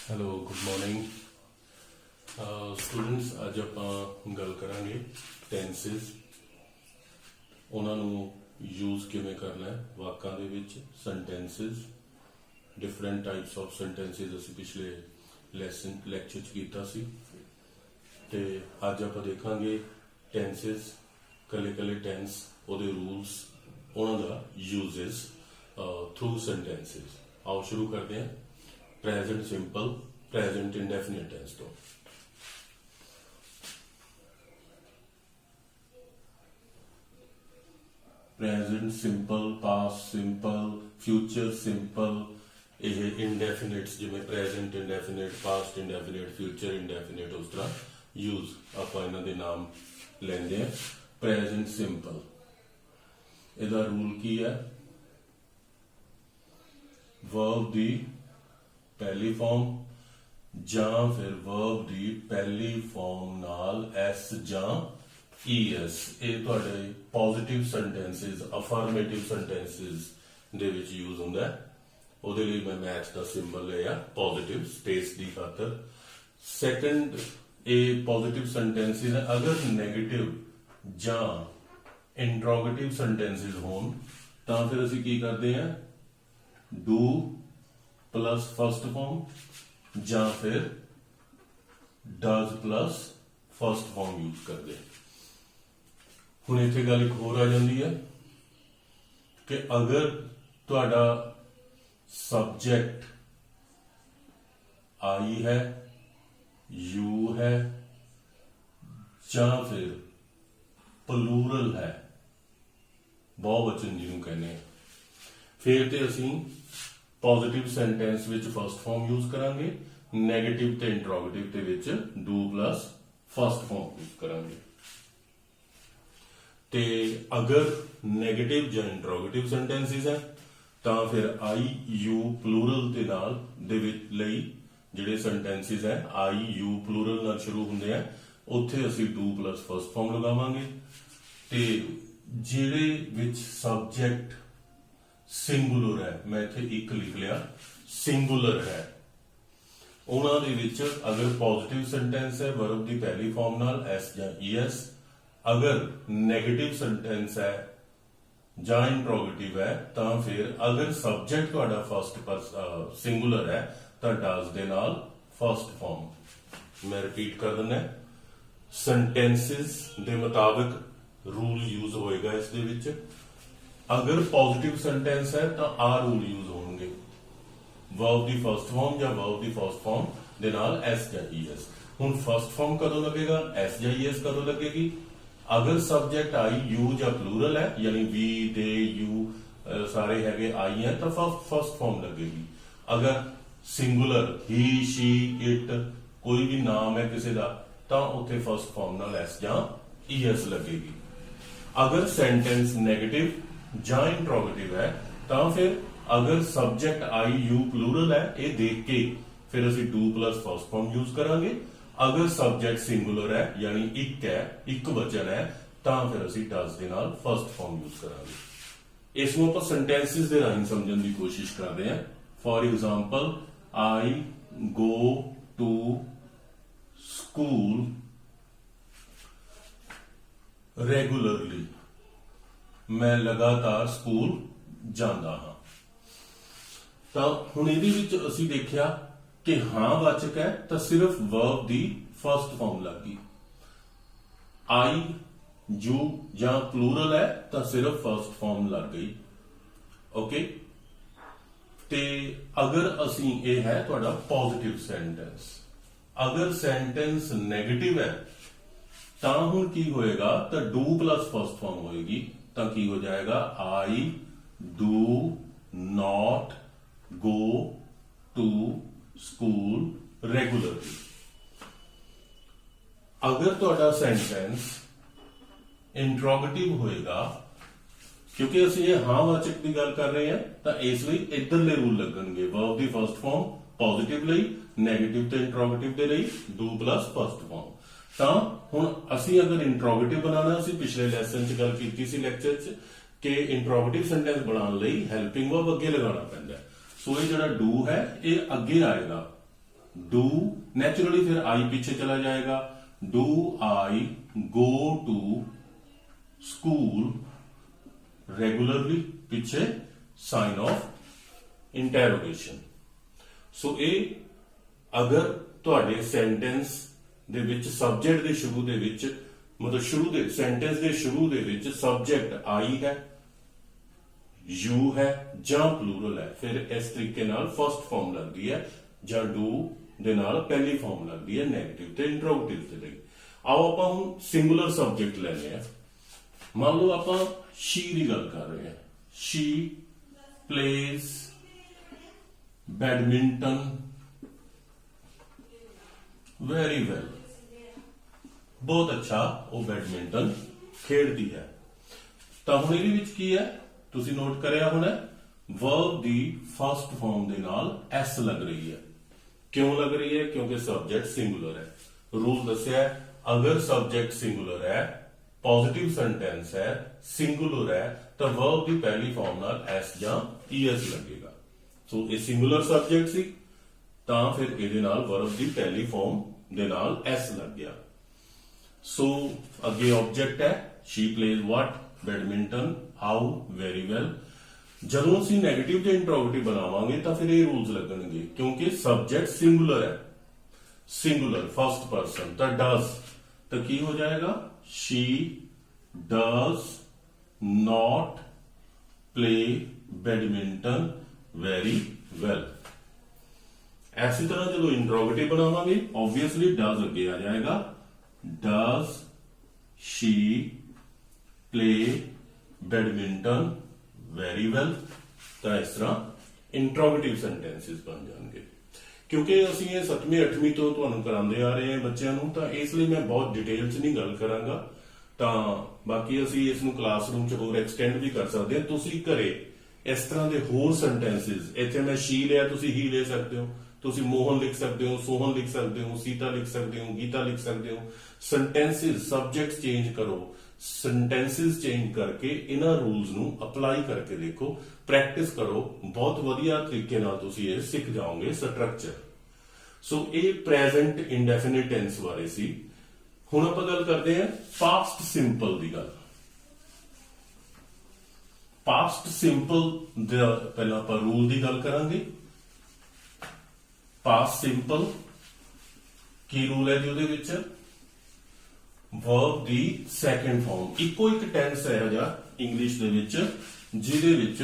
Hello good morning students. ਅੱਜ ਆਪਾਂ ਗੱਲ ਕਰਾਂਗੇ ਟੈਂਸਿਸ, ਉਹਨਾਂ ਨੂੰ ਯੂਜ਼ ਕਿਵੇਂ ਕਰਨਾ ਹੈ ਵਾਕਾਂ ਦੇ ਵਿੱਚ। ਸੈਂਟੈਂਸਿਸ, ਡਿਫਰੈਂਟ ਟਾਈਪਸ ਆਫ ਸੈਂਟੈਂਸਿਸ ਅਸੀਂ ਪਿਛਲੇ ਲੈਕਚਰ 'ਚ ਕੀਤਾ ਸੀ, ਤੇ ਅੱਜ ਆਪਾਂ ਦੇਖਾਂਗੇ ਟੈਂਸਿਸ, ਕੱਲੇ ਟੈਂਸ, ਉਹਦੇ ਰੂਲਸ, ਉਹਨਾਂ ਦਾ ਯੂਜ਼ਸ ਥਰੂ ਸੈਂਟੈਂਸਿਸ। ਆਓ ਸ਼ੁਰੂ ਕਰਦੇ ਹਾਂ present simple, present indefinite tense ਤੋਂ। Present simple, past simple, future simple, ਇਹ ਇੰਡੈਫੀਨਿਟਸ ਜਿਵੇਂ present indefinite, past indefinite, future indefinite, ਉਸ ਤਰ੍ਹਾਂ ਯੂਜ਼ ਆਪਾਂ ਇਹਨਾਂ ਦੇ ਨਾਮ ਲੈਂਦੇ ਹਾਂ। ਪ੍ਰੈਜ਼ੈਂਟ ਸਿੰਪਲ, ਇਹਦਾ ਰੂਲ ਕੀ ਹੈ? ਵਰਬ ਦੀ ਪਹਿਲੀ ਫਾਰਮ ਜਾਂ ਫਿਰ ਵਰਬ ਦੀ ਪਹਿਲੀ ਫਾਰਮ ਨਾਲ ਐਸ ਜਾਂ ਈਐਸ, ਇਹ ਤੁਹਾਡੇ ਪੋਜ਼ਿਟਿਵ ਸੈਂਟੈਂਸਿਸ, ਅਫਰਮੇਟਿਵ ਸੈਂਟੈਂਸਿਸ ਦੇ ਵਿੱਚ ਯੂਜ਼ ਹੁੰਦਾ ਹੈ। ਉਹਦੇ ਲਈ ਮੈਂ ਮੈਥ ਦਾ ਸਿੰਬਲ ਲਿਆ ਪੋਜ਼ਿਟਿਵ, ਸਪੇਸ ਦੀ ਖਾਤਰ। ਸੈਕੰਡ, ਇਹ ਪੋਜ਼ਿਟਿਵ ਸੈਂਟੈਂਸਿਸ ਹੈ ਅਗਰ ਨੈਗੇਟਿਵ ਜਾਂ ਇੰਟਰੋਗੇਟਿਵ ਸੈਂਟੈਂਸਿਸ ਹੋਣ ਤਾਂ ਫਿਰ ਅਸੀਂ ਕੀ ਕਰਦੇ ਹਾਂ? ਡੂ ਪਲਸ ਫਸਟ ਫਾਰਮ ਜਾਂ ਫਿਰ does plus first form use ਕਰਦੇ। ਹੁਣ ਇੱਥੇ ਗੱਲ ਇੱਕ ਹੋਰ ਆ ਜਾਂਦੀ ਹੈ ਕਿ ਅਗਰ ਤੁਹਾਡਾ ਸਬਜੈਕਟ ਆਈ ਹੈ, ਯੂ ਹੈ ਜਾਂ ਫਿਰ ਪਲੂਰਲ ਹੈ, ਬਹੁਵਚਨ ਜਿਹਨੂੰ ਕਹਿੰਦੇ ਆ, ਫਿਰ ਤੇ ਅਸੀਂ ਪੋਜ਼ਿਟਿਵ ਸੈਂਟੈਂਸ ਵਿੱਚ ਫਸਟ ਫਾਰਮ ਯੂਜ਼ ਕਰਾਂਗੇ, ਨੈਗੇਟਿਵ ਤੇ ਇੰਟਰੋਗੇਟਿਵ ਦੇ ਵਿੱਚ do plus first form use ਕਰਾਂਗੇ। ਤੇ ਅਗਰ ਨੈਗੇਟਿਵ ਜਾਂ ਇੰਟਰੋਗੇਟਿਵ ਸੈਂਟੈਂਸਿਸ ਹੈ ਤਾਂ ਫਿਰ ਆਈ ਯੂ ਪਲੂਰਲ ਦੇ ਨਾਲ ਦੇ ਵਿੱਚ ਲਈ ਜਿਹੜੇ ਸੈਂਟੈਂਸਿਸ ਹੈ ਆਈ ਯੂ ਪਲੂਰਲ ਨਾਲ ਸ਼ੁਰੂ ਹੁੰਦੇ ਆ, ਉੱਥੇ ਅਸੀਂ ਡੂ ਪਲਸ ਫਸਟ ਫਾਰਮ ਲਗਾਵਾਂਗੇ। ਤੇ ਜਿਹੜੇ ਵਿੱਚ ਸਬਜੈਕਟ ਸਿੰਗੂਲਰ ਹੈ, ਮੈਂ ਇੱਥੇ ਇੱਕ ਲਿਖ ਲਿਆ, ਸਿੰਗੂਲਰ ਹੈ, ਉਹਨਾਂ ਦੇ ਵਿੱਚ ਅਗਰ ਪੋਜ਼ਿਟਿਵ ਸੈਂਟੈਂਸ ਹੈ ਵਰਬ ਦੀ ਪਹਿਲੀ ਫਾਰਮ ਨਾਲ ਐਸ ਜਾਂ ਈਐਸ, ਅਗਰ ਨੈਗੇਟਿਵ ਸੈਂਟੈਂਸ ਹੈ ਜਾਂ ਇੰਟਰੋਗੇਟਿਵ ਹੈ ਤਾਂ ਫਿਰ ਅਗਰ ਸਬਜੈਕਟ ਤੁਹਾਡਾ ਫਸਟ ਸਿੰਗੂਲਰ ਹੈ ਤਾਂ ਡਜ਼ ਦੇ ਨਾਲ ਫਸਟ ਫਾਰਮ। ਮੈਂ ਰਿਪੀਟ ਕਰ ਦਿੰਦਾ, ਸੈਂਟੈਂਸਿਸ ਦੇ ਮੁਤਾਬਕ ਰੂਲ ਯੂਜ਼ ਹੋਏਗਾ ਇਸ ਦੇ ਵਿੱਚ। ਅਗਰ ਪੋਜ਼ਿਟਿਵ ਸੈਂਟੈਂਸ ਹੈ ਤਾਂ ਆ ਰੂਲ ਯੂਜ਼ ਹੋਣਗੇ, ਵਰਬ ਦੀ ਫਸਟ ਫਾਰਮ ਜਾਂ ਵਰਬ ਦੀ ਫਸਟ ਫਾਰਮ ਦੇ ਨਾਲ ਐਸ ਜਾਂ ਈਐਸ। ਹੁਣ ਫਸਟ ਫਾਰਮ ਕਦੋਂ ਲੱਗੇਗਾ, ਐਸ ਜਾਂ ਈਐਸ ਕਦੋਂ ਲੱਗੇਗੀ? ਅਗਰ ਸਬਜੈਕਟ ਆਈ ਯੂ ਜਾਂ ਪਲੂਰਲ ਹੈ, ਯਾਨੀ ਵੀ, ਦੇ, ਯੂ ਸਾਰੇ ਹੈਗੇ ਆਈ ਹੈ ਤਾਂ ਫਸਟ ਫਾਰਮ ਲੱਗੇਗੀ। ਅਗਰ ਸਿੰਗੂਲਰ ਹੀ, ਸ਼ੀ, ਇਟ, ਕੋਈ ਵੀ ਨਾਮ ਹੈ ਕਿਸੇ ਦਾ ਤਾਂ ਉੱਥੇ ਫਸਟ ਫਾਰਮ ਨਾਲ ਐਸ ਜਾਂ ਈਐਸ ਲੱਗੇਗੀ। ਅਗਰ ਸੈਂਟੈਂਸ ਨੈਗੇਟਿਵ ਜਾਂ ਇੰਟਰੋਗੇਟਿਵ ਹੈ ਤਾਂ ਫਿਰ ਅਗਰ ਸਬਜੈਕਟ ਆਈ ਯੂ ਪਲੂਰਲ ਹੈ, ਇਹ ਦੇਖ ਕੇ ਫਿਰ ਅਸੀਂ do plus first form use ਕਰਾਂਗੇ। ਅਗਰ ਸਬਜੈਕਟ ਸਿੰਗੂਲਰ ਹੈ ਯਾਨੀ ਇੱਕ ਹੈ, ਇੱਕ ਵਚਨ ਹੈ, ਤਾਂ ਫਿਰ ਅਸੀਂ ਡਜ਼ ਦੇ ਨਾਲ ਫਸਟ ਫਾਰਮ ਯੂਜ਼ ਕਰਾਂਗੇ। ਇਸ ਨੂੰ ਆਪਾਂ ਸੈਂਟੈਂਸਿਸ ਦੇ ਰਾਹੀਂ ਸਮਝਣ ਦੀ ਕੋਸ਼ਿਸ਼ ਕਰਦੇ ਹਾਂ। For example, I go to school regularly, ਮੈਂ ਲਗਾਤਾਰ ਸਕੂਲ ਜਾਂਦਾ ਹਾਂ। ਤਾਂ ਹੁਣ ਇਹਦੇ ਵਿੱਚ ਅਸੀਂ ਦੇਖਿਆ ਕਿ ਹਾਂ ਵਾਚਕ ਹੈ ਤਾਂ ਸਿਰਫ ਵਰਬ ਦੀ ਫਸਟ ਫਾਰਮ ਲੱਗ ਗਈ। ਆਈ ਯੂ ਜਾਂ ਪਲੂਰਲ ਹੈ ਤਾਂ ਸਿਰਫ ਫਸਟ ਫਾਰਮ ਲੱਗ ਗਈ। ਓਕੇ, ਤੇ ਅਗਰ ਅਸੀਂ ਇਹ ਹੈ ਤੁਹਾਡਾ ਪੋਜ਼ਿਟਿਵ ਸੈਂਟੈਂਸ, ਅਗਰ ਸੈਂਟੈਂਸ ਨੈਗੇਟਿਵ ਹੈ ਤਾਂ ਹੁਣ ਕੀ ਹੋਏਗਾ? ਤਾਂ ਡੂ ਪਲਸ ਫਸਟ ਫਾਰਮ ਹੋਏਗੀ, ਤਾਂ ਕੀ ਹੋ ਜਾਏਗਾ? I do not go to school regularly. ਅਗਰ ਤੁਹਾਡਾ ਸੈਂਟੈਂਸ ਇੰਟਰੋਗੇਟਿਵ ਹੋਏਗਾ, ਕਿਉਂਕਿ ਅਸੀਂ ਇਹ ਹਾਂ ਵਾਚਕ ਦੀ ਗੱਲ ਕਰ ਰਹੇ ਹਾਂ ਤਾਂ ਇਸ ਲਈ ਇਧਰਲੇ ਰੂਲ ਲੱਗਣਗੇ, ਵਰਬ ਦੀ ਫਸਟ ਫਾਰਮ ਪੋਜ਼ਿਟਿਵ ਲਈ, ਨੈਗੇਟਿਵ ਤੇ ਇੰਟਰੋਗੇਟਿਵ ਦੇ ਲਈ ਡੂ ਪਲਸ ਫਸਟ ਫਾਰਮ। ਤਾਂ ਹੁਣ ਅਸੀਂ ਅਗਰ ਇੰਟਰੋਗੇਟਿਵ ਬਣਾਉਣਾ, ਅਸੀਂ ਪਿਛਲੇ ਲੈਸਨ 'ਚ ਗੱਲ ਕੀਤੀ ਸੀ ਲੈਕਚਰ 'ਚ ਕਿ ਇੰਟਰੋਗੇਟਿਵ ਸੈਂਟੈਂਸ ਬਣਾਉਣ ਲਈ ਹੈਲਪਿੰਗ ਵਰਬ ਅੱਗੇ ਲਗਾਉਣਾ ਪੈਂਦਾ। ਸੋ ਇਹ ਜਿਹੜਾ ਡੂ ਹੈ ਇਹ ਅੱਗੇ ਆਏਗਾ डू नेचुरली फिर आई पीछे चला जाएगा, do I go to school regularly, पीछे साइन ऑफ इंटेरोगेशन। सो ये अगर तुहाडे sentence they which subject they शुरू दे विच मतलब शुरू दे सेंटेंस दे शुरू दे विच सब्जेक्ट आई है, यू है जां प्लूरल है, फिर इस तरीके नाल फर्स्ट फॉर्म लगदी है जां डू दे नाल पहली फॉर्म लगदी है नेगेटिव ते इंट्रोगेटिव दे लई। आओ आपां हुण सिंगुलर सब्जेक्ट लैने आ। मान लो आपां शी दी गल कर रहे हैं, she plays badminton very well, बहुत अच्छा वो बैडमिंटन खेलती है। तो हुण इहदे विच की है तुसीं नोट करिया होना, वर्ब दी फर्स्ट फॉर्म दे नाल एस लग रही है। क्यों लग रही है? क्योंकि सब्जेक्ट सिंगुलर है। रूल दस्सिया है, अगर सब्जेक्ट सिंगुलर है, पॉजिटिव सेंटेंस है, सिंगुलर है, तो वर्ब की पहली फॉर्म नाल एस जां ईएस लगेगा। सो ये सिंगुलर सब्जेक्ट सी, तां फिर इहदे नाल वर्ब की पहली फॉर्म दे नाल एस लग गया। सो अगे ऑब्जेक्ट है, she plays what badminton, how very well. ਜਦੋਂ ਅਸੀਂ ਨੈਗੇਟਿਵ ਤੇ ਇੰਟਰੋਗੇਟਿਵ ਬਣਾਵਾਂਗੇ ਤਾਂ ਫਿਰ ਇਹ ਰੂਲਸ ਲੱਗਣਗੇ, ਕਿਉਂਕਿ ਸਬਜੈਕਟ ਸਿੰਗੂਲਰ ਹੈ, ਸਿੰਗੂਲਰ ਫਰਸਟ ਪਰਸਨ, ਤਾਂ ਡਸ ਤਾਂ ਕੀ ਹੋ ਜਾਏਗਾ, she does not play badminton very well। ਐਸੀ ਤਰ੍ਹਾਂ ਜਦੋਂ ਇੰਟਰੋਗੇਟਿਵ ਬਣਾਵਾਂਗੇ obviously does ਅੱਗੇ ਆ ਜਾਏਗਾ, does she play badminton very well. तो इस तरह इंट्रोगेटिव सेंटेंसेस बन जाएंगे। क्योंकि असीं ये 7वीं 8वीं तो तुहानूं करांदे आ रहे हैं बच्चों नूं, तां इसलिए मैं बहुत डिटेल च नहीं गल करांगा। तां बाकी असीं इस नूं क्लासरूम च होर एक्सटेंड भी कर सकते हैं। तुसीं घरे इस तरह के होर सेंटेंसेस, इत्थे मैं शी लिया, तुसीं ही ले सकते हो, तुसीं मोहन लिख सकते हो, सोहन लिख सकते हो, सीता लिख सकते हो, गीता लिख सकते हो। सेंटेंसेस सब्जेक्ट चेंज करो, सेंटेंसेस चेंज करके इन्हां रूल्स नूं अप्लाई करके देखो, प्रैक्टिस करो, बहुत वधिया तरीके नाल तुसीं इह सीख जाओगे स्ट्रक्चर। सो ये प्रेजेंट इंडेफिनिट टेंस बारे सी। हुण आपां गल करदे हां पास्ट सिंपल दी गल। पास्ट सिंपल दा पहलां आपां रूल दी गल करांगे। पास्ट सिंपल की रूल है जी उहदे विच, वर्ब दी सैकेंड फॉर्म, इको एक टेंस है जा इंग्लिश दे विच जिहदे विच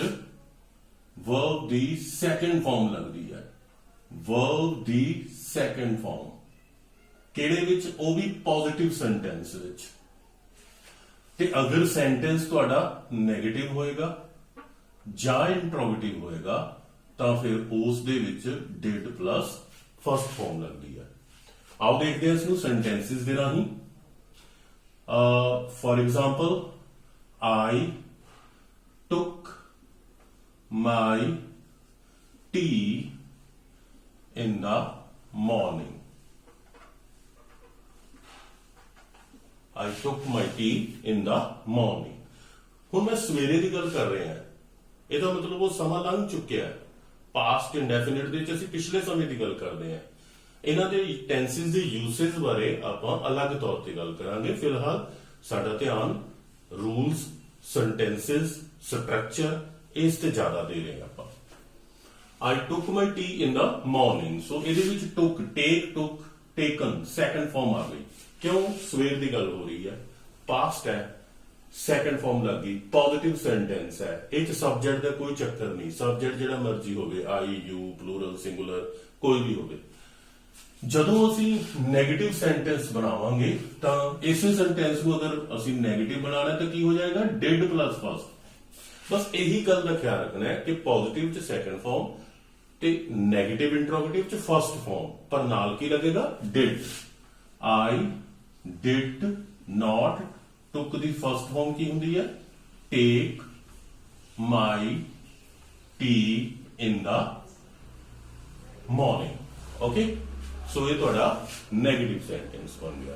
वर्ब दी सैकेंड फॉर्म लगदी है। वर्ब दी सैकेंड फॉर्म किहड़े विच? ओ भी पॉजिटिव सेंटेंस विच। ते अगर सेंटेंस तुहाडा नेगेटिव होएगा जां इंट्रोगेटिव होएगा तां फिर उस दे विच डिड प्लस फर्स्ट फॉर्म लगदी है। आओ देखते हैं इसनूं सेंटेंसेस दे राहीं। For example, I took my tea in the morning. I took my tea in the morning. हुण मैं सवेरे की गल कर रहे हैं, ਇਹਦਾ मतलब वो समा लंघ चुकिया है। पास्ट इंडेफिनिट ਦੇ ਵਿੱਚ ਅਸੀਂ ਪਿਛਲੇ ਸਮੇਂ ਦੀ ਗੱਲ ਕਰਦੇ ਹਾਂ। ਇਹਨਾਂ ਦੇ ਟੈਂਸਿਸ ਦੇ ਯੂਸੇਜ ਬਾਰੇ ਆਪਾਂ ਅਲੱਗ ਤੌਰ ਤੇ ਗੱਲ ਕਰਾਂਗੇ। ਫਿਲਹਾਲ ਸਾਡਾ ਧਿਆਨ ਰੂਲਸ, ਸੈਂਟੈਂਸਸ, ਸਟਰਕਚਰ ਇਸ ਤੇ ਜ਼ਿਆਦਾ ਦੇ ਰਹੇ ਆਪਾਂ। I took my tea in the morning। ਸੋ ਇਹਦੇ ਵਿੱਚ took, take, took, taken second farm ਆ ਗਈ। ਕਿਉਂ? ਸਵੇਰ ਦੀ ਗੱਲ ਹੋ ਰਹੀ ਹੈ, ਪਾਸਟ ਹੈ, ਸੈਕੰਡ ਫਾਰਮ ਲੱਗ ਗਈ, ਪੋਜ਼ਿਟਿਵ ਸੈਂਟੈਂਸ ਹੈ, ਇਹ ਚ ਸਬਜੈਕਟ ਦਾ ਕੋਈ ਚੱਕਰ ਨਹੀਂ। ਸਬਜੈਕਟ ਜਿਹੜਾ ਮਰਜ਼ੀ ਹੋਵੇ, ਆਈ, ਯੂ, ਪਲੂਰਲ, ਸਿੰਗੂਲਰ, ਕੋਈ ਵੀ ਹੋਵੇ। ਜਦੋਂ ਅਸੀਂ ਨੈਗੇਟਿਵ ਸੈਂਟੈਂਸ ਬਣਾਵਾਂਗੇ ਤਾਂ ਇਸੇ ਸੈਂਟੈਂਸ ਨੂੰ ਅਗਰ ਅਸੀਂ ਨੈਗੇਟਿਵ ਬਣਾਉਣਾ ਤਾਂ ਕੀ ਹੋ ਜਾਏਗਾ, ਡਿਡ ਪਲਸ ਫਸਟ। ਬਸ ਇਹੀ ਗੱਲ ਦਾ ਖਿਆਲ ਰੱਖਣਾ ਹੈ ਕਿ ਪੋਜ਼ਿਟਿਵ ਚ ਸੈਕੰਡ ਫਾਰਮ ਤੇ ਨੈਗੇਟਿਵ ਇੰਟਰੋਗੇਟਿਵ ਚ ਫਸਟ ਫਾਰਮ, ਪਰ ਨਾਲ ਕੀ ਲੱਗੇਗਾ, did. I did ਨॉट, took the first farm ਕੀ ਹੁੰਦੀ ਹੈ, ਟੇਕ ਮਾਈ ਟੀ ਇਨ ਦਾ ਮॉर्निंग। ओके, सो ये तुहाडा नेगेटिव सेंटेंस बन गया।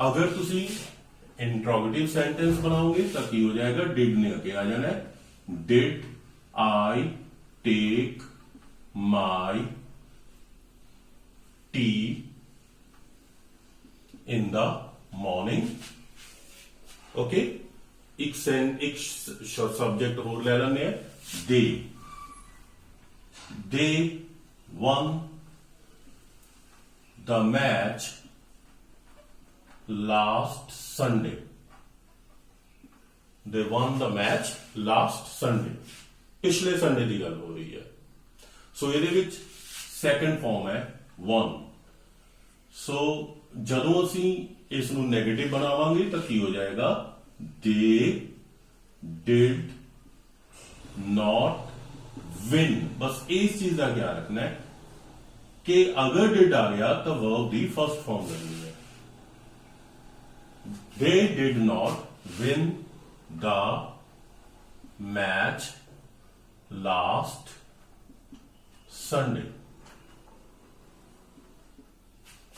अगर तुसी इंट्रोगेटिव सेंटेंस बनाओगे तो की हो जाएगा, डिड ने अगे आ जाना है, did I take my the morning. Okay, एक सब्जेक्ट होर ले लेने they won the match last Sunday. They won the match last Sunday, पिछले संडे की गल हो रही है। सो ये सैकेंड फॉर्म है वन। सो जदों असी इस नैगेटिव बनावांगे तो की हो जाएगा, दे डिड नॉट विन। बस इस चीज का ख्याल रखना है कि अगर डिड आ गया तो वर्ब की फर्स्ट फॉर्म करनी है। They did not win the match last Sunday.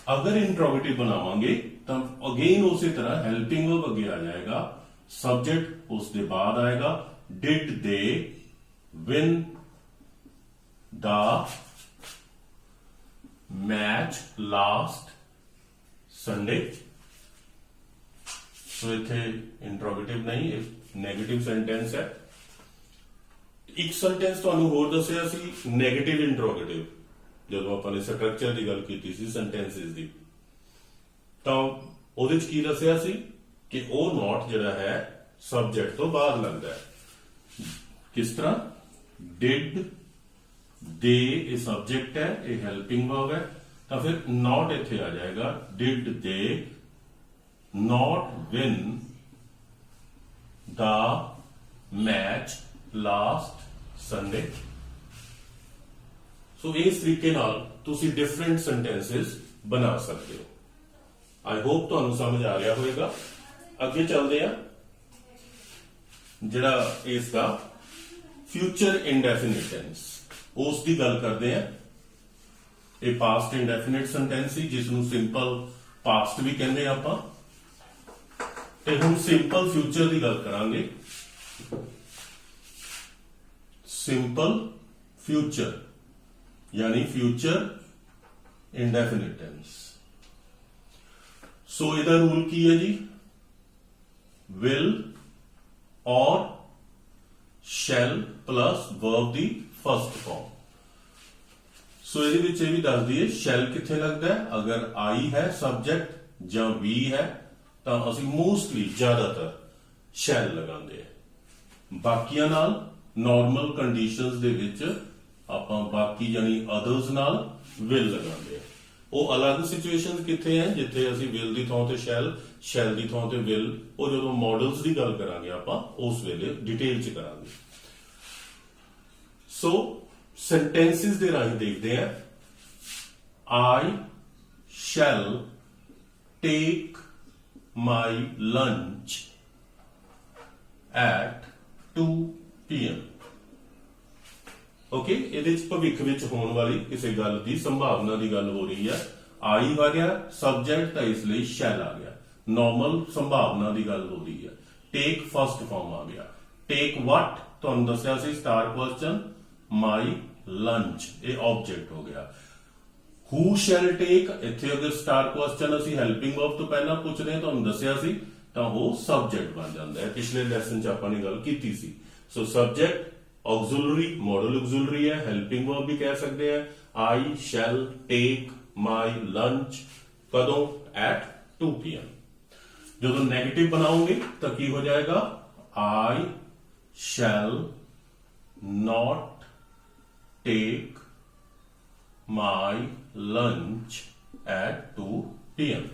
अगर इंट्रोगेटिव बनावांगे तो अगेन उसी तरह हेल्पिंग वर्ब अगे आ जाएगा, सब्जेक्ट उसके बाद आएगा, did they win the match last Sunday. So इथे इंट्रोगेटिव नहीं, नेगेटिव सेंटेंस है। एक सेंटेंस तुहानू होर दसिया सी नेगेटिव इंट्रोगेटिव, ਜਦੋਂ ਆਪਾਂ ਨੇ ਸਟਰਕਚਰ ਦੀ ਗੱਲ ਕੀਤੀ ਸੀ ਸੈਂਟੈਂਸਿਸ ਦੀ, ਤਾਂ ਉਹਦੇ ਚ ਕੀ ਦੱਸਿਆ ਸੀ ਕਿ ਉਹ ਨੋਟ ਜਿਹੜਾ ਹੈ ਸਬਜੈਕਟ ਤੋਂ ਬਾਅਦ ਲੱਗਦਾ ਹੈ। ਕਿਸ ਤਰ੍ਹਾਂ, ਡਿਡ ਦੇ ਇਹ ਸਬਜੈਕਟ ਹੈ, ਇਹ ਹੈਲਪਿੰਗ ਵਰਬ ਹੈ, ਤਾਂ ਫਿਰ ਨੋਟ ਇੱਥੇ ਆ ਜਾਏਗਾ, ਡਿਡ ਦੇ ਨੋਟ ਵਿਨ ਦਾ ਮੈਚ ਲਾਸਟ ਸੰਡੇ। सो इस तरीके नाल तुसी डिफरेंट सेंटेंसेस बना सकते हो। आई होप तुहानू समझ आ रहा होगा। अगे चलते हैं, जिहड़ा इसका फ्यूचर इंडेफिनिट टेंस उसकी गल करते हैं। ये पास्ट इंडेफिनिट सेंटेंस ही जिसनू सिंपल पास्ट भी कहते हैं आपां, ते हुण सिंपल फ्यूचर की गल करांगे। सिंपल फ्यूचर यानी फ्यूचर इंडेफिनिट टेंस। सो इहदा रूल की है जी, विल और शैल प्लस वर्ब दी फर्स्ट फॉर्म। सो ये भी दस दिए शैल किथे लगता है, अगर आई है सब्जेक्ट या वी है तो असी मोस्टली ज्यादातर शैल लगाते हैं। बाकियां नाल नॉर्मल कंडीशंस दे विच ਆਪਾਂ ਬਾਕੀ यानी अदर्स नाल विल लगाते हैं। वो अलग सिचुएशन किथे हैं जिथे असी विल की थां ते शैल की थां ते विल, वो जो मॉडल्स की गल करांगे आपां उस वेले डिटेल च करांगे। सो सेंटेंसेस दे राही देखते हैं। I shall take my lunch at 2 PM। Okay, ये भविख विच होने वाली किसी गल की संभावना की गल हो रही है। आई आ गया सब्जेक्ट, तो इसलिए शैल आ गया, नॉर्मल संभावना की गल हो रही है। टेक फर्स्ट फॉर्म आ गया। टेक वट तुहानू दस्सिया सी स्टार क्वेश्चन, माई लंच ये ऑब्जेक्ट हो गया। हू शैल टेक, इत्थे अगर स्टार क्वेश्चन असी हेल्पिंग वर्ब तो पहला पूछ रहे हैं, तुहानू दस्सिया सी तो वो सब्जेक्ट बन जाता है। पिछले लैसन च आपां ने गल कीती सी। So subject auxiliary, modal auxiliary है, हेल्पिंग वर्ब भी कह सकते हैं। I shall take my lunch, कदों, एट 2 PM। जो नेगेटिव बनाओगे तो की हो जाएगा, I shall not take my lunch at 2 PM।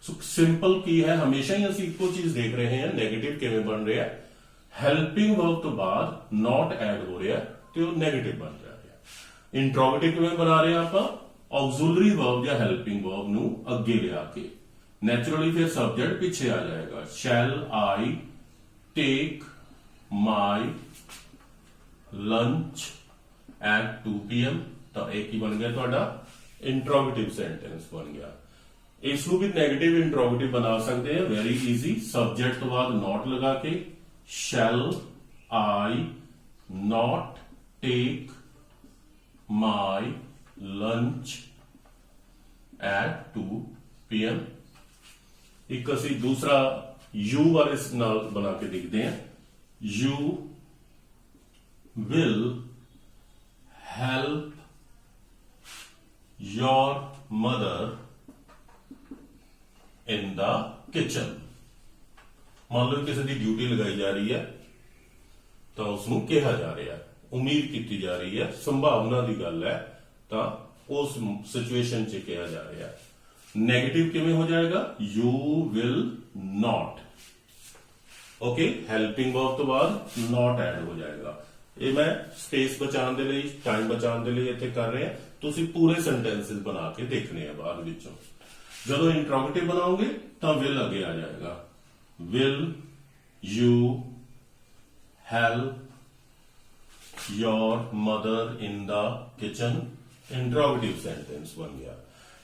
So simple की है, हमेशा ही असं एको चीज देख रहे हैं, नेगेटिव किवें बन रहा है, हेल्पिंग वर्ब तो बाद नॉट ऐड हो रहा है तो नेगेटिव बन रहा है। इंट्रोगेटिव किवें बना रहे हैं आप, ऑक्सिलरी वर्ब या हेल्पिंग वर्ब नू अगे लिया के, नैचुरली फिर सब्जेक्ट पीछे आ जाएगा। Shall I take my lunch at 2 PM, तो एक ही बन गया तुहाडा इंट्रोगेटिव सेंटेंस बन गया। इसनू भी नेगेटिव इंट्रोगेटिव बना सकते हैं, वेरी इजी। सब्जेक्ट तो बाद नॉट लगा के, shall I not take my lunch at 2 PM। ਇੱਕ ਅਸੀਂ ਦੂਸਰਾ ਯੂ ਬਾਰੇ ਨਾਲ ਬਣਾ ਕੇ ਦੇਖਦੇ ਹਾਂ। You will help your mother in the kitchen। ਮੰਨ ਲਓ ਕਿਸੇ ਦੀ ਡਿਊਟੀ ਲਗਾਈ ਜਾ ਰਹੀ ਹੈ ਤਾਂ ਉਸ ਨੂੰ ਕਿਹਾ ਜਾ ਰਿਹਾ, ਉਮੀਦ ਕੀਤੀ ਜਾ ਰਹੀ ਹੈ, ਸੰਭਾਵਨਾ ਦੀ ਗੱਲ ਹੈ, ਤਾਂ ਉਸ ਸਿਚੁਏਸ਼ਨ 'ਚ ਕਿਹਾ ਜਾ ਰਿਹਾ। ਨੈਗੇਟਿਵ ਕਿਵੇਂ ਹੋ ਜਾਏਗਾ? you will not। Okay, helping verb ਤੋਂ ਬਾਅਦ not ਐਡ ਹੋ ਜਾਏਗਾ। ਇਹ ਮੈਂ ਸਪੇਸ ਬਚਾਉਣ ਦੇ ਲਈ, ਟਾਈਮ ਬਚਾਉਣ ਦੇ ਲਈ ਇੱਥੇ ਕਰ ਰਿਹਾ। ਤੁਸੀਂ ਪੂਰੇ ਸੈਂਟੈਂਸਸ ਬਣਾ ਕੇ ਦੇਖਣੇ ਆ ਬਾਅਦ ਵਿੱਚੋਂ। ਜਦੋਂ ਇੰਟਰੋਗੇਟਿਵ ਬਣਾਓਗੇ ਤਾਂ will ਅੱਗੇ ਆ ਜਾਏਗਾ। will you help your mother in the kitchen? Interrogative sentence ਬਣ ਗਿਆ।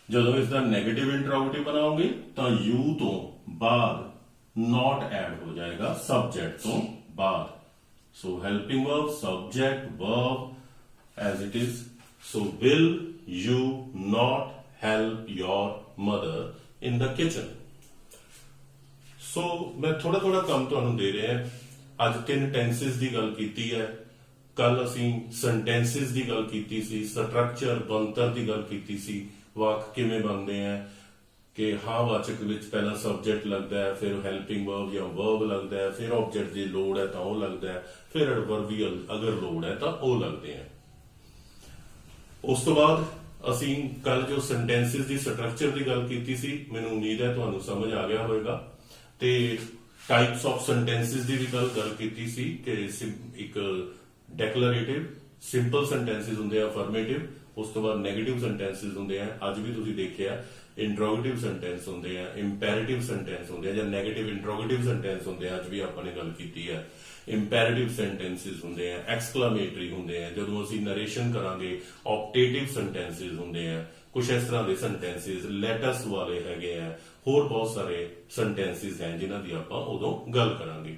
ਜਦੋਂ ਇਸ ਦਾ ਨੈਗੇਟਿਵ ਇੰਟਰੋਗੇਟਿਵ ਬਣਾਓਗੇ ਤਾਂ you ਤੋਂ ਬਾਅਦ not ਐਡ ਹੋ ਜਾਏਗਾ, ਸਬਜੈਕਟ ਤੋਂ ਬਾਅਦ। So helping verb, subject, verb as it is. So will you not help your mother in the kitchen? So मैं थोड़ा थोड़ा ਕੰਮ ਤੁਹਾਨੂੰ ਦੇ ਰਿਹਾ। ਅੱਜ 3 ਟੈਂਸਸ ਦੀ ਗੱਲ ਕੀਤੀ ਹੈ, ਕੱਲ ਅਸੀਂ ਸੈਂਟੈਂਸਸ ਦੀ ਗੱਲ ਕੀਤੀ ਸੀ, ਸਟਰਕਚਰ ਬਣਤਰ ਦੀ ਗੱਲ ਕੀਤੀ ਸੀ, ਵਾਕ ਕਿਵੇਂ ਬਣਦੇ ਆ ਕਿ ਹਾਂ ਵਾਚਕ ਵਿੱਚ ਪਹਿਲਾਂ ਸਬਜੈਕਟ ਲੱਗਦਾ ਹੈ, ਫਿਰ ਹੈਲਪਿੰਗ ਵਰਬ ਜਾਂ ਵਰਬ ਲੱਗਦਾ ਹੈ, ਫਿਰ ਆਬਜੈਕਟ ਦੀ ਲੋੜ ਹੈ ਤਾਂ ਉਹ ਲੱਗਦਾ ਹੈ, ਫਿਰ ਐਡਵਰਬੀਅਲ ਅਗਰ ਲੋੜ ਹੈ ਤਾਂ ਉਹ ਲੱਗਦੇ ਆ। ਉਸ ਤੋਂ ਬਾਅਦ ਅਸੀਂ ਕੱਲ ਜੋ ਸੈਂਟੈਂਸਸ ਦੀ ਸਟਰਕਚਰ ਦੀ ਗੱਲ ਕੀਤੀ ਸੀ, ਮੈਨੂੰ ਉਮੀਦ ਹੈ ਤੁਹਾਨੂੰ ਸਮਝ ਆ ਗਿਆ ਹੋਵੇਗਾ। ਤੇ ਟਾਈਪਸ ਆਫ ਸੈਂਟੈਂਸਸ ਦੀ ਵੀ ਗੱਲ ਕੀਤੀ ਸੀ ਕਿ ਇੱਕ ਡੈਕਲੇਰੇਟਿਵ ਸਿੰਪਲ ਸੈਂਟੈਂਸਸ ਹੁੰਦੇ ਆ, ਅਫਰਮੇਟਿਵ, ਉਸ ਤੋਂ ਬਾਅਦ ਨੈਗੇਟਿਵ ਸੈਂਟੈਂਸਸ ਹੁੰਦੇ ਆ। ਅੱਜ ਵੀ ਤੁਸੀਂ ਦੇਖਿਆ ਇੰਟਰੋਗੇਟਿਵ ਸੈਂਟੈਂਸ ਹੁੰਦੇ ਆ, ਇੰਪੈਰੇਟਿਵ ਸੈਂਟੈਂਸ ਹੁੰਦੇ ਆ, ਜਾਂ ਨੈਗੇਟਿਵ ਇੰਟਰੋਗੇਟਿਵ ਸੈਂਟੈਂਸ ਹੁੰਦੇ ਆ। ਅੱਜ ਵੀ ਆਪਾਂ ਨੇ ਗੱਲ ਕੀਤੀ ਹੈ। ਇੰਪੈਰੇਟਿਵ ਸੈਂਟੈਂਸਸ ਹੁੰਦੇ ਆ, ਐਕਸਕਲਾਮੇਟਰੀ ਹੁੰਦੇ ਆ। ਜਦੋਂ ਅਸੀਂ ਨਰੇਸ਼ਨ ਕਰਾਂਗੇ ਆਪਟੇਟਿਵ ਸੈਂਟੈਂਸਸ ਹੁੰਦੇ ਆ। ਕੁਝ ਇਸ ਤਰ੍ਹਾਂ ਦੇ ਸੈਂਟੈਂਸਸ ਲੈਟਸ ਵਾਲੇ ਹੈਗੇ ਆ। ਹੋਰ ਬਹੁਤ ਸਾਰੇ ਸੈਂਟੈਂਸਸ ਹੈ ਜਿਨ੍ਹਾਂ ਦੀ ਆਪਾਂ ਉਦੋਂ ਗੱਲ ਕਰਾਂਗੇ।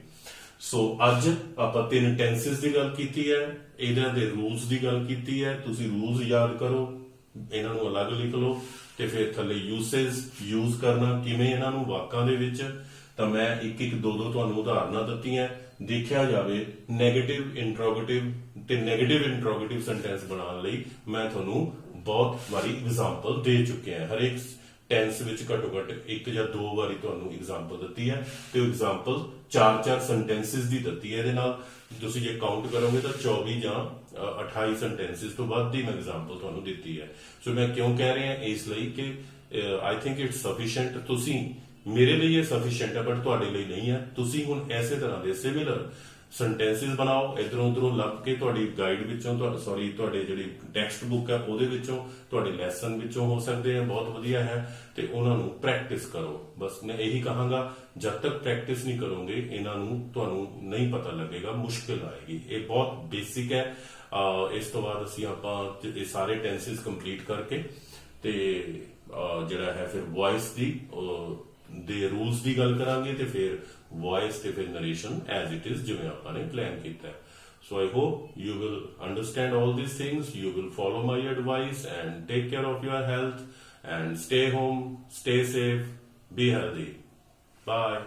ਸੋ ਅੱਜ ਆਪਾਂ 3 ਟੈਂਸਸ ਦੀ ਗੱਲ ਕੀਤੀ ਹੈ, ਇਹਨਾਂ ਦੇ ਰੂਲਸ ਦੀ ਗੱਲ ਕੀਤੀ ਹੈ। ਤੁਸੀਂ ਰੂਲਸ ਯਾਦ ਕਰੋ, ਇਹਨਾਂ ਨੂੰ ਅਲੱਗ ਲਿਖ ਲਓ ਤੇ ਫਿਰ ਥੱਲੇ ਯੂਸੇਜ ਯੂਜ਼ ਕਰਨਾ ਕਿਵੇਂ ਇਹਨਾਂ ਨੂੰ ਵਾਕਾਂ ਦੇ ਵਿੱਚ। ਤਾਂ ਮੈਂ ਇੱਕ ਦੋ ਤੁਹਾਨੂੰ ਉਦਾਹਰਨਾਂ ਦਿੱਤੀਆਂ। ਦੇਖਿਆ ਜਾਵੇ ਨੈਗੇਟਿਵ ਇੰਟਰੋਗੇਟਿਵ ਤੇ ਨੈਗੇਟਿਵ ਇੰਟਰੋਗੇਟਿਵ ਸੈਂਟੈਂਸ ਬਣਾਉਣ ਲਈ ਮੈਂ ਤੁਹਾਨੂੰ ਬਹੁਤ ਵਾਰੀ ਐਗਜ਼ਾਮਪਲ ਦੇ ਚੁੱਕਿਆ। ਹਰੇਕ ਟੈਂਸ ਵਿੱਚ ਘੱਟੋ ਘੱਟ 1 ਜਾਂ 2 ਵਾਰੀ ਤੁਹਾਨੂੰ ਐਗਜ਼ਾਮਪਲ ਦਿੱਤੀ ਹੈ ਤੇ ਉਹ ਐਗਜ਼ਾਮਪਲ 4 ਸੈਂਟੈਂਸਸ ਦੀ ਦਿੱਤੀ ਹੈ। ਇਹਦੇ ਨਾਲ ਤੁਸੀਂ ਜੇ ਕਾਊਂਟ ਕਰੋਗੇ ਤਾਂ 24 ਜਾਂ 28 ਸੈਂਟੈਂਸਸ ਤੋਂ ਵੱਧ ਦੀ ਮੈਂ ਐਗਜ਼ਾਮਪਲ ਤੁਹਾਨੂੰ ਦਿੱਤੀ ਹੈ। ਸੋ ਮੈਂ ਕਿਉਂ ਕਹਿ ਰਿਹਾ ਇਸ ਲਈ ਕਿ ਆਈ ਥਿੰਕ ਇਟਸ ਸਫੀਸ਼ੀਐਂਟ। ਤੁਸੀਂ ਮੇਰੇ ਲਈ ਇਹ ਸਫੀਸ਼ੀਐਂਟ ਹੈ ਬਟ ਤੁਹਾਡੇ ਲਈ ਨਹੀਂ ਹੈ। ਤੁਸੀਂ ਹੁਣ ਐਸੇ ਤਰ੍ਹਾਂ ਦੇ ਸਿਮਿਲਰ ਸੈਂਟੈਂਸਸ ਬਣਾਓ, ਇਧਰੋਂ ਉਧਰੋਂ ਲੱਭ ਕੇ ਤੁਹਾਡੀ ਗਾਈਡ ਵਿੱਚੋਂ, ਤੁਹਾਡੇ ਜਿਹੜੀ ਟੈਕਸਟ ਬੁੱਕ ਹੈ ਉਹਦੇ ਵਿੱਚੋਂ, ਤੁਹਾਡੇ ਲੈਸਨ ਵਿੱਚੋਂ ਹੋ ਸਕਦੇ ਆ, ਬਹੁਤ ਵਧੀਆ ਹੈ। ਤੇ ਉਹਨਾਂ ਨੂੰ ਪ੍ਰੈਕਟਿਸ ਕਰੋ। ਬਸ ਮੈਂ ਇਹੀ ਕਹਾਂਗਾ, ਜਦ ਤੱਕ ਪ੍ਰੈਕਟਿਸ ਨਹੀਂ ਕਰੋਗੇ ਇਹਨਾਂ ਨੂੰ ਤੁਹਾਨੂੰ ਨਹੀਂ ਪਤਾ ਲੱਗੇਗਾ, ਮੁਸ਼ਕਿਲ ਆਏਗੀ। ਇਹ ਬਹੁਤ ਬੇਸਿਕ ਹੈ। ਇਸ ਤੋਂ ਬਾਅਦ ਅਸੀਂ ਆਪਾਂ ਇਹ ਸਾਰੇ ਟੈਂਸਸ ਕੰਪਲੀਟ ਕਰਕੇ ਤੇ ਜਿਹੜਾ ਹੈ ਫਿਰ ਵੌਇਸ ਦੇ ਰੂਲਸ ਦੀ ਗੱਲ ਕਰਾਂਗੇ ਤੇ ਫਿਰ ਵੌਇਸ ਤੇ ਫਿਰ ਨਰੇਸ਼ਨ ਐਜ਼ ਇਟ ਇਜ਼ ਜਿਵੇਂ ਆਪਾਂ ਨੇ ਪਲਾਨ ਕੀਤਾ। So I hope you will understand all these things. You will follow my advice and take care of your health and stay home, stay safe, be healthy. Bye.